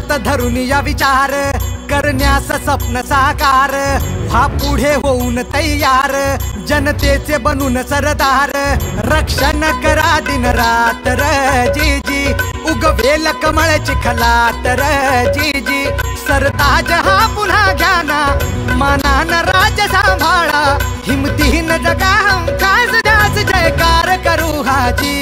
हात धरून या विचार करण्यास स्वप्न साकार व्हा पुढे होऊन तयार जनतेचे बनून सरदार रक्षण करा दिन रात्र जी जी उगवेल कमळ चिखलात जी जी सरताज हा पुन्हा घ्याना मानान राज सांभाळा हिमतीन जगा हमखास जास जयकार करू हाजी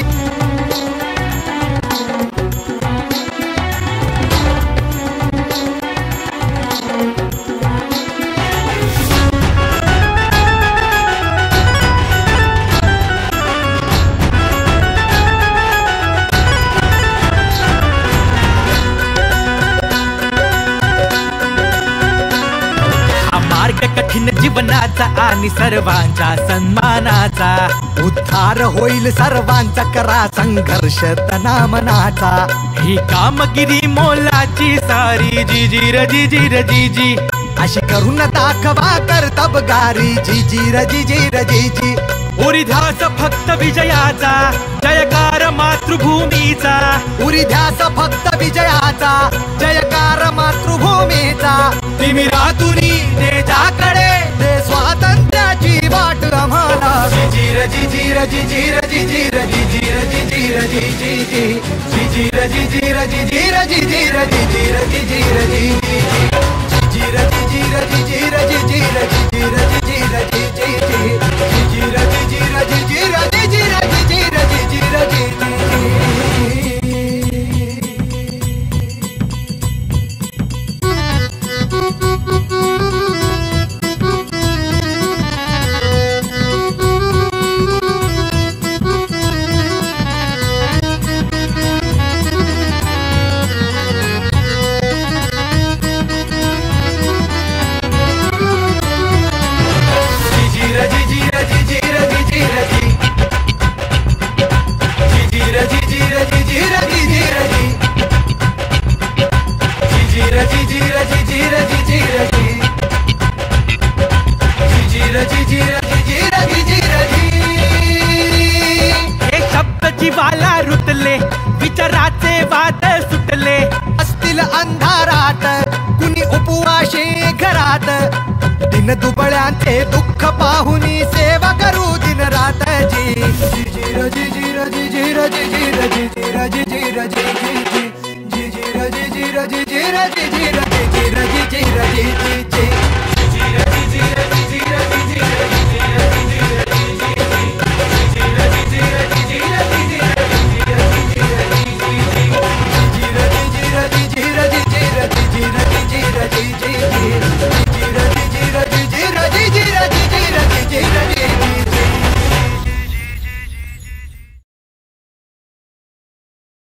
कठीण जीवनाचा आणि सर्वांच्या सन्मानाचा उद्धार होईल सर्वांचा करा संघर्ष तना मनाचा ही कामगिरी मोलाची सारी जी जी र जी जी र जी जी अशी करून दाखवा कर्तबगारी जी जी र जी जी र जी जी उरी ध्यास फक्त विजयाचा जयकार मातृभूमीचा उरी ध्यास फक्त विजयाचा जयकार मातृभूमीचा तिमिरातुनी देशाकडे दे स्वातंत्र्याची वाट आम्हाला जी र जी जी र जी जी र जी जी र जी जी र जी जी र जी जी जी जी र जी जी र जी जी र जी जी र जी जी र जी जी र जी जी जी र जी जी र जी जी र जी जी र जी जी र जी जी र जी जी जी र जी जी र जी जी र जी जी र जी जी र जी जी र जी जी जीवाला रुतले विचाराचे वाद सुटले असतील अंधारात कुणी उपवाशी घरात दिन दुबळ्यांचे दुःख पाहुनी सेवा करू दिन रात जी जी र जी जी र जी जी र जी जी र जी जी र जी जी र जी जी जी जी र जी जी र जी जी र जी जी र जी जी र जी जी र जी जी जी जी र जी जी